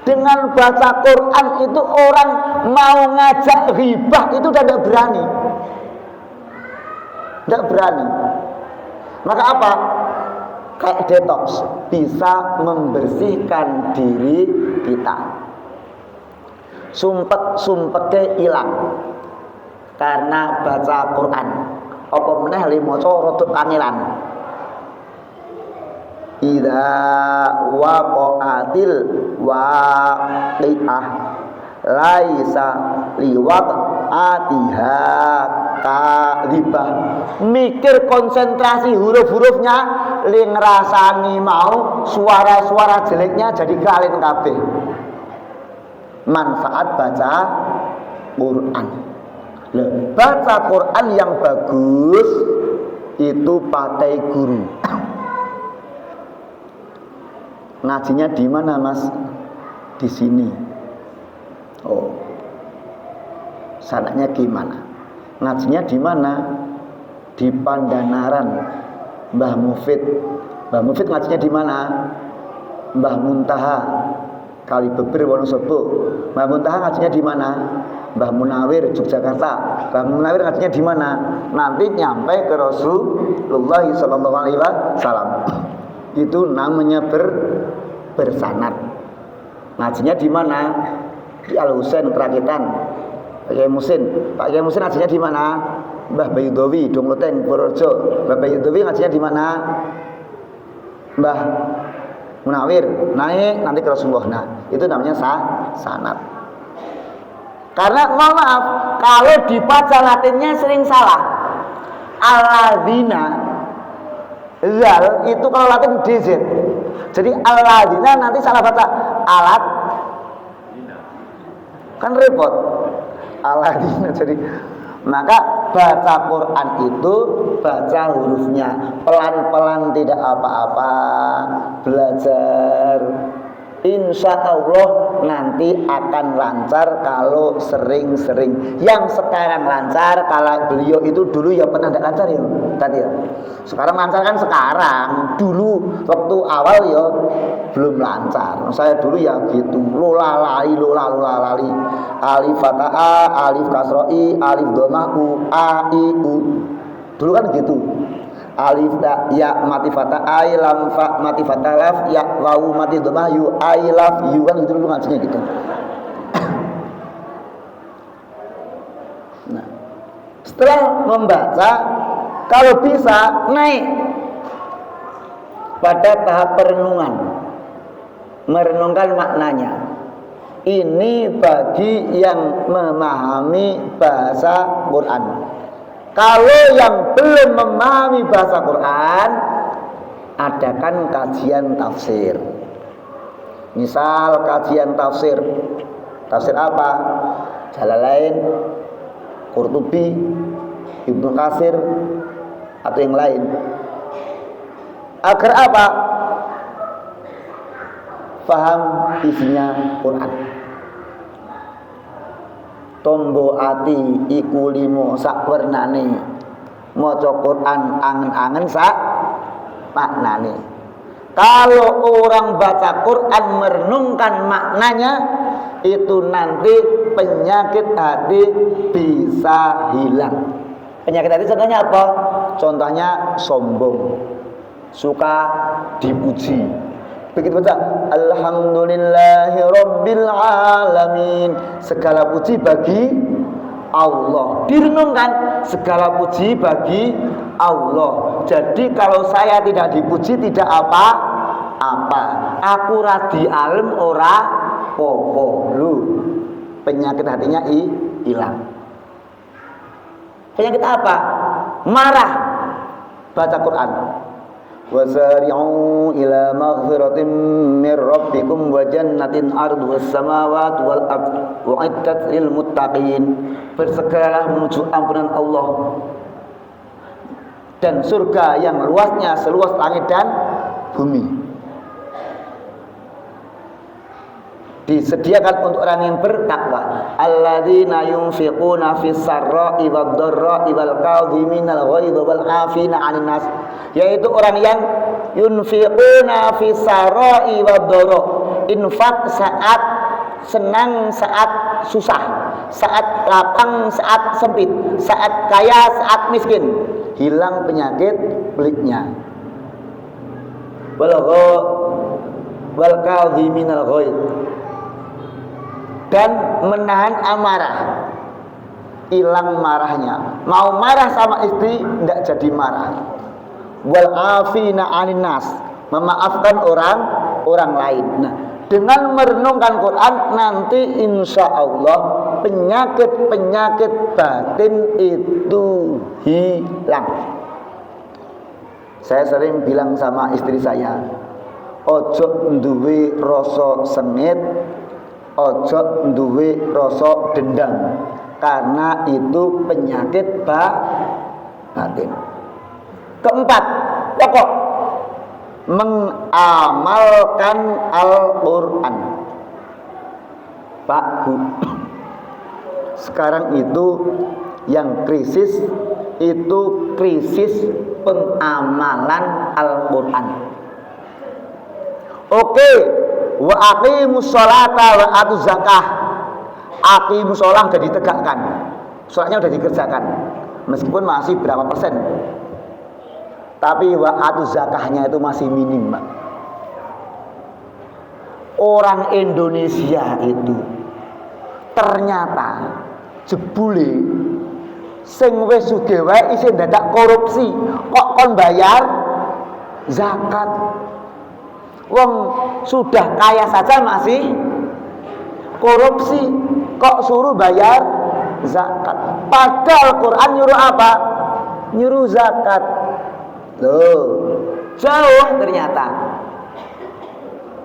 Dengan baca Quran itu orang mau ngajak ribah itu udah tidak berani. Tidak berani. Maka apa? Kayak detox, bisa membersihkan diri kita. Sumpek-sumpeknya hilang karena baca Quran. Apa meneh limaca rada kangelan. Idza waqa'atil waqi'ah laisa liwaqa'atiha kadhibah. Mikir konsentrasi huruf-hurufnya li ngrasani mau suara-suara jeleknya jadi kalin kabeh. Manfaat baca Quran. Baca Quran yang bagus itu pakai guru. Ngajinya di mana, Mas? Di sini. Oh. Sananya gimana? Ngajinya di mana? Di Pandanaran. Mbah Mufid. Mbah Mufid ngajinya di mana? Mbah Muntaha Kalibeber Wonosobo. Mbah Muntaha ngajinya di mana? Mbah Munawir Yogyakarta. Mbah Munawir ngajinya di mana? Nanti nyampe ke Rasulullah sallallahu alaihi wasallam. Itu namanya bersanad. Ngajinya di mana? Di Al Husain Perakitan. Pak Kiai Musin ngajinya di mana? Mbah Bayudowi Dongloteng Purworejo. Mbah Bayudowi ngajinya di mana? Mbah Munawir naik nanti ke Rasulullah. Nah, itu namanya sanad. Karena mohon maaf, kalau dibaca Latinnya sering salah. Alladzina zal itu kalau Latin DZ. Jadi alladzina nanti salah baca alat. Kan repot. Alladzina jadi maka baca Quran itu baca hurufnya pelan-pelan tidak apa-apa, belajar. Insya Allah nanti akan lancar kalau sering-sering. Yang sekarang lancar, kalau beliau itu dulu ya pernah tidak lancar ya tadi ya. Sekarang lancar kan sekarang. Dulu waktu awal ya belum lancar. Saya dulu ya gitu, lola lali. Alif fathah, alif kasroi, alif dhammah, a i u. Dulu kan gitu. Alif ya mati fathah, ai lam fa mati fathah laf, ya wawu mati dhammah, yu I love you kan gitu dulu ngajinya gitu. Nah, setelah membaca kalau bisa naik pada tahap perenungan, merenungkan maknanya. Ini bagi yang memahami bahasa Quran. Kalau yang belum memahami bahasa Quran, adakan kajian tafsir. Misal kajian tafsir. Tafsir apa? Jalalain, Qurtubi, Ibnu Katsir atau yang lain. Agar apa? Faham isinya Quran. Tombo ati iku limo sak wernane, maca Quran angen-angen sak maknane. Kalau orang baca Quran merenungkan maknanya, itu nanti penyakit hati bisa hilang. Penyakit hati contohnya apa? Contohnya sombong, suka dipuji. Begitu baca Alhamdulillahi Rabbil Alamin, segala puji bagi Allah. Direnungkan, segala puji bagi Allah. Jadi kalau saya tidak dipuji tidak apa-apa. Aku radi alim ora popo. Lu penyakit hatinya hilang. Penyakit apa? Marah. Baca Quran. Wasari'u ila maghfiratin min rabbikum wa jannatin arduhas samawati wal ardh u'iddat lil muttaqin. Bersegeralah menuju ampunan Allah dan surga yang luasnya seluas langit dan bumi. disediakan untuk orang yang bertakwa. Alladzina yunfiquna fis sarra'i wad dharra'i wal kadhiminal ghaidha wal 'afina 'anil nas, yaitu orang yang yunfiquna fis sarra'i wad dharra, infak saat senang, saat susah, saat lapang, saat sempit, saat kaya, saat miskin, hilang penyakit peliknya. Wal kadhiminal ghaidha, dan menahan amarah, hilang marahnya. Mau marah sama istri tidak jadi marah. Wal afina 'anil nas, memaafkan orang lain. Nah, dengan merenungkan Quran nanti insya Allah penyakit batin itu hilang. Saya sering bilang sama istri saya, ojo duwe rasa sengit, ojo duwe rasa dendam, karena itu penyakit batin. Keempat, pokok mengamalkan Al-Quran. Pak, Bu, sekarang itu yang krisis itu krisis pengamalan Al-Quran. Oke, wa aqimus sholata wa atuz zakah. Aqimus sholah sudah ditegakkan, sholatnya sudah dikerjakan, meskipun masih berapa persen, tapi wa atuz zakahnya itu masih minim, Pak. Orang Indonesia itu ternyata jebule sing wis sugih wae isih dadak korupsi, kok kon bayar zakat. Wong sudah kaya saja masih korupsi, kok suruh bayar zakat. Padahal Quran nyuruh apa? Nyuruh zakat. Loh, jauh ternyata.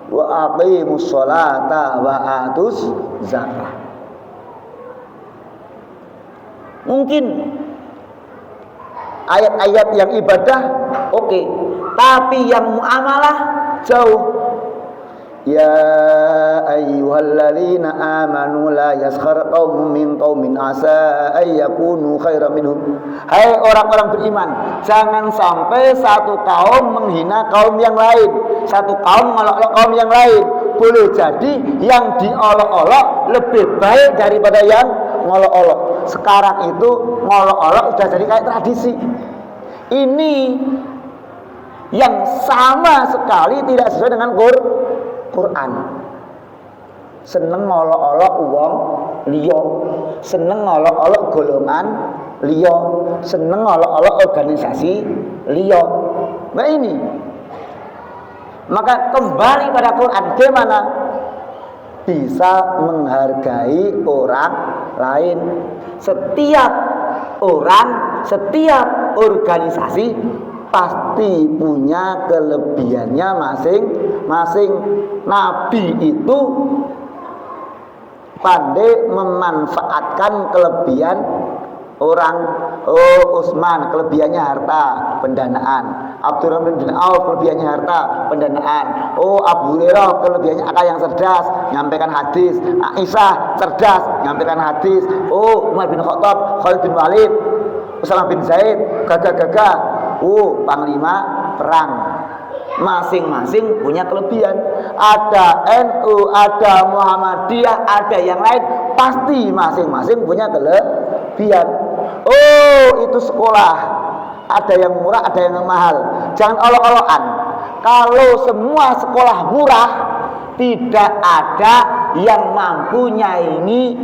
Wa aqimus sholata wa atuz zakah. Mungkin ayat-ayat yang ibadah oke, tapi yang muamalah jauh. Ya ayyuhalladzina amanu la yaskhar qaumun min qaumin asa ay yakunu khairan minhum. Hai orang-orang beriman, jangan sampai satu kaum menghina kaum yang lain, satu kaum mengolok-olok kaum yang lain. Boleh jadi yang diolok-olok lebih baik daripada yang ngolok-olok. Sekarang itu ngolok-olok sudah jadi kayak tradisi. Ini yang sama sekali tidak sesuai dengan Quran. Seneng ngolok-olok uang liya, seneng ngolok-olok golongan liya, seneng ngolok-olok organisasi liya. Nah ini, maka kembali pada Quran, gimana bisa menghargai orang lain. Setiap orang, setiap organisasi pasti punya kelebihannya masing-masing. Nabi itu pandai memanfaatkan kelebihan orang. Oh, Utsman kelebihannya harta, pendanaan. Abdurrahman bin Auf kelebihannya harta, pendanaan. Oh, Abu Hurairah kelebihannya akal yang cerdas, nyampaikan hadis. Aisyah cerdas, nyampaikan hadis. Oh, Umar bin Khattab, Khalid bin Walid, Usamah bin Zaid gagah-gagah. Oh, panglima perang. Masing-masing punya kelebihan. Ada NU, ada Muhammadiyah, ada yang lain, pasti masing-masing punya kelebihan. Oh, itu sekolah, ada yang murah, ada yang mahal. Jangan olok-olokan. Kalau semua sekolah murah, tidak ada yang mampu nyaingi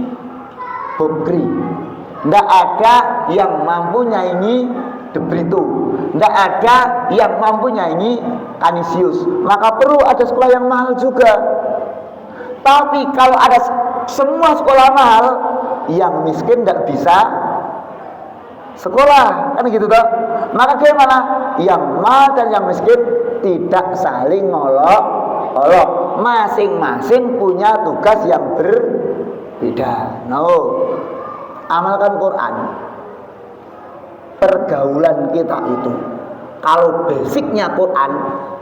Bogri, tidak ada yang mampu nyaingi De Brito, tidak ada yang mampu nyanyi Kanisius. Maka perlu ada sekolah yang mahal juga. Tapi kalau ada semua sekolah mahal, yang miskin tidak bisa sekolah, kan gitu toh. Maka gimana? Yang mahal dan yang miskin tidak saling ngolok-olok. Masing-masing punya tugas yang berbeda. No, amalkan Quran. Pergaulan kita itu, kalau basicnya Quran,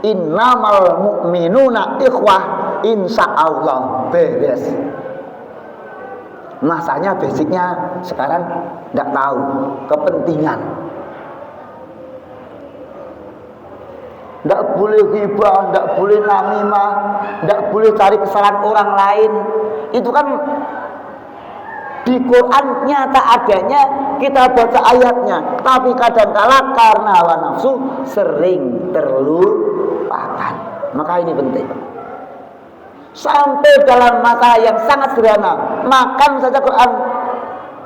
innamal mu'minuna ikhwah, insya Allah beres. Masanya basicnya sekarang tidak tahu, kepentingan. Tidak boleh ghibah, tidak boleh namimah, tidak boleh cari kesalahan orang lain. Itu kan di Quran nyata adanya, kita baca ayatnya, tapi kadangkala karena hawa nafsu sering terlupakan. Maka ini penting. Sampai dalam masalah yang sangat sederhana, makan saja Quran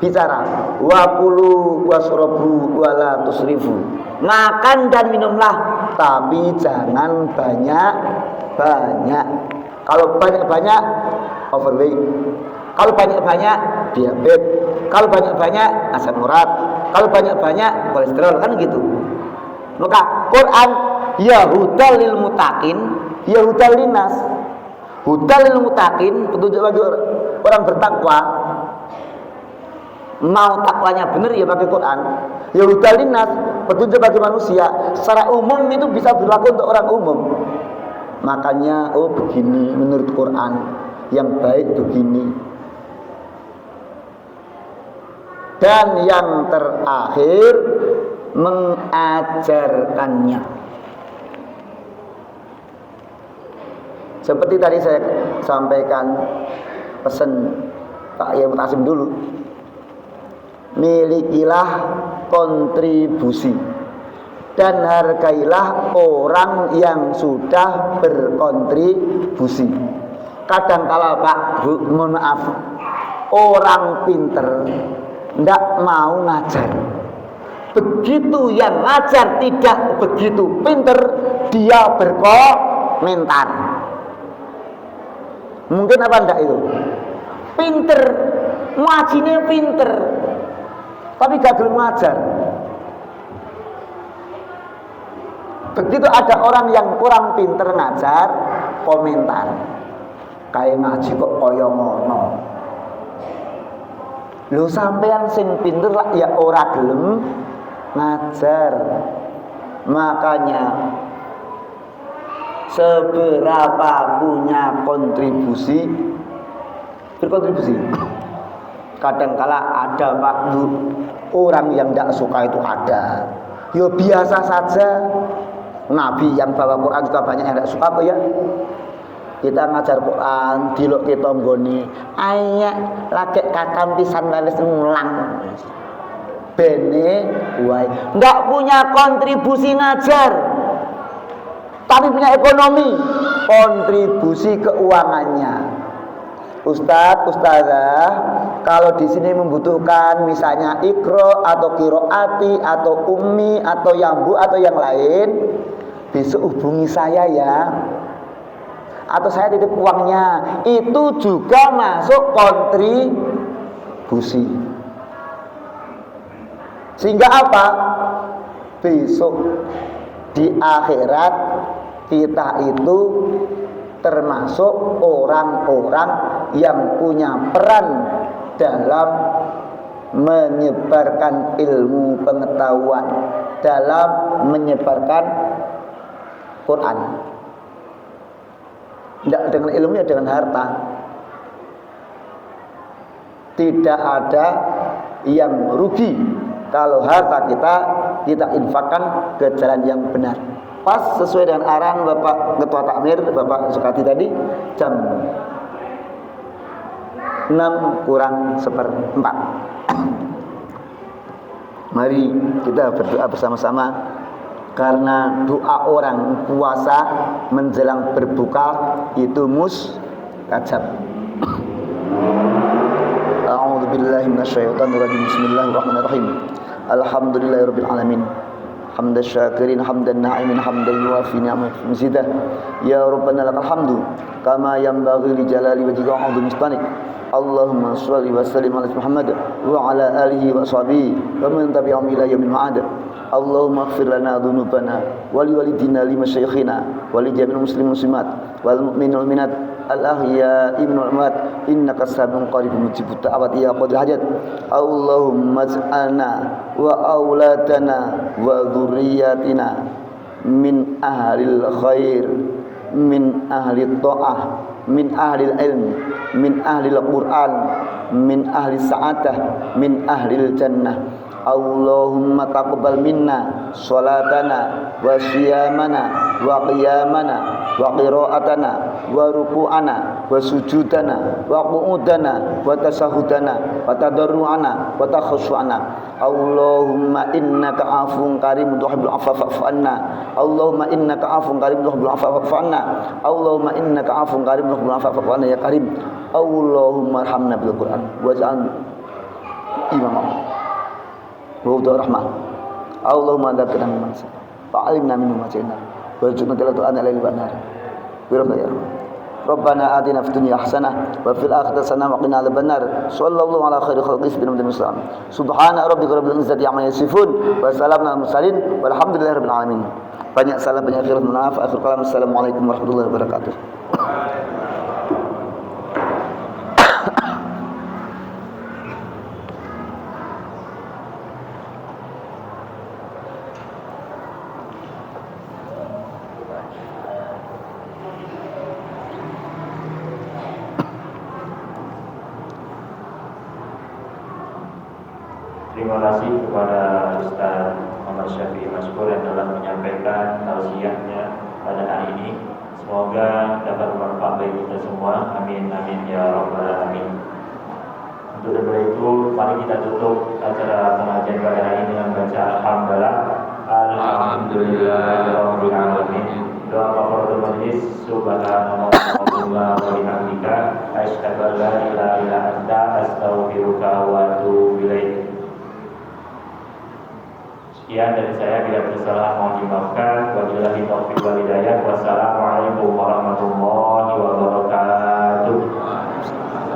bicara, wa kulu wasrobu wala tusrifu. Makan dan minumlah, tapi jangan banyak-banyak. Kalau banyak-banyak overweight. Kalau banyak-banyak diabetes, kalau banyak-banyak asam urat, kalau banyak-banyak kolesterol, kan gitu. Maka Quran ya hudal lil mutaqin, ya hudal linnas. Hudal lil mutaqin, petunjuk bagi orang bertakwa. Mau takwanya benar ya pakai Quran. Ya hudal linnas, petunjuk bagi manusia. Secara umum itu bisa berlaku untuk orang umum. Makanya oh begini menurut Quran, yang baik begini. Dan yang terakhir mengajarkannya. Seperti tadi saya sampaikan pesan Pak Yai Mutasim dulu, milikilah kontribusi dan hargailah orang yang sudah berkontribusi. Kadangkala Pak Bu, mohon maaf, orang pinter tidak mau ngajar. Begitu yang ngajar tidak begitu pinter, dia berkomentar. Mungkin apa enggak itu? Pinter, ngajinya pinter, tapi gak gelem ngajar. Begitu ada orang yang kurang pinter ngajar, komentar. Kayak ngaji kok koyo ngono. Lu sampean sing pinter lah ya ora gelem ngajar. Makanya seberapa punya berkontribusi. Kadangkala ada Pak Bu, orang yang tidak suka itu ada. Ya biasa saja. Nabi yang bawa Quran juga banyak yang tidak suka kok ya. Kita ngajar Quran, dilok kita nggone ayat lagi kakam pisan wales ngulang. Bene wae. Enggak punya kontribusi ngajar. Tapi punya ekonomi, kontribusi keuangannya. Ustazah, kalau di sini membutuhkan misalnya ikro atau kiroati atau ummi atau yambu atau yang lain, besok hubungi saya ya. Atau saya titip uangnya, itu juga masuk kontribusi. Sehingga apa? Besok di akhirat kita itu termasuk orang-orang yang punya peran dalam menyebarkan ilmu pengetahuan, dalam menyebarkan Quran. Tidak dengan ilmu ya dengan harta. Tidak ada yang rugi kalau harta kita infakkan ke jalan yang benar. Pas sesuai dengan arahan Bapak Ketua Takmir, Bapak Sukati tadi, jam 6:04. Mari kita berdoa bersama-sama. Karena doa orang puasa menjelang berbuka itu mustajab. A'udzubillahi minasyaitonirrajim. Bismillahirrahmanirrahim. Alhamdulillahirabbil alamin. Hamdan syakirin, hamdan na'imin, hamdan yuwafi ni'amahu mazidah. Ya Rabbana lakal hamdu kama yanbaghi li jalali wajhika wa 'azimi istanik. Allahumma shalli wa sallim ala Muhammad wa ala alihi wa sahbihi wa man tabi'ahum ila yaumil ma'ad. Allahumma ighfir lana dhunubana wa li walidina li masyayikhina wa li jami'il muslimin muslimat wal mu'minin wal mu'minat al ahya'i minal amwat innaka sami'un qaribun mujibud da'wat ya qadil hajat. Allahumma ij'alna wa auladana wa dzurriyyatina min ahlil khair min ahli ta'ah, min ahli ilm, min ahli al-Qur'an, min ahli sa'adah, min ahli jannah. Allahumma taqabbal minna salatana wa siyamana wa qiyamana wa qira'atana wa ruku'ana wa sujudana wa qu'udana wa tasahudana wa tadarru'ana wa takhushu'ana. Allahumma innaka afuwun karim tuhibbul afwa fa'fu anna. Allahumma innaka afuwun karim tuhibbul afwa fa'fu anna. Allahumma innaka afuwun karim tuhibbul afwa fa'fu anna ya karim. Allahumma arhamna bil Qur'an waj'al imama Wudhu rahmah. Allahumma dzakirna mimma nasina fa'alimna minhu ma jahilna warzuqna tilawata al-laili wan nahar bi rahmatika ya rabb. Rabbana atina fid dunya hasanah wa fil akhirati hasanah wa qina adzabannar. Sallallahu ala khairi khalqis bi nabiyyina Muhammad. Subhana rabbika rabbil izzati amma yasifun wa salamun alal mursalin walhamdulillahi rabbil alamin. Banyak salah banyak khilaf, maaf. Akhir kalam, assalamualaikum warahmatullahi wabarakatuh. Terima kasih kepada Ustaz Muhammad Syafi'i Maskur yang telah menyampaikan tausiahnya pada hari ini. Semoga dapat bermanfaat bagi kita semua. Amin amin ya rabbal alamin. Untuk itu, mari kita tutup acara pengajian pada hari ini dengan baca alhamdulillah. Alhamdulillahirabbil alamin. Doa kafaratul majlis. Subhanallah wa bihamdika asyhadu an la ilaha illa anta astaghfiruka wa atubu ilaik. Sekian dari saya, bila bersalah mohon dimaafkan. Wabillahi taufiq wal hidayah. Wassalamualaikum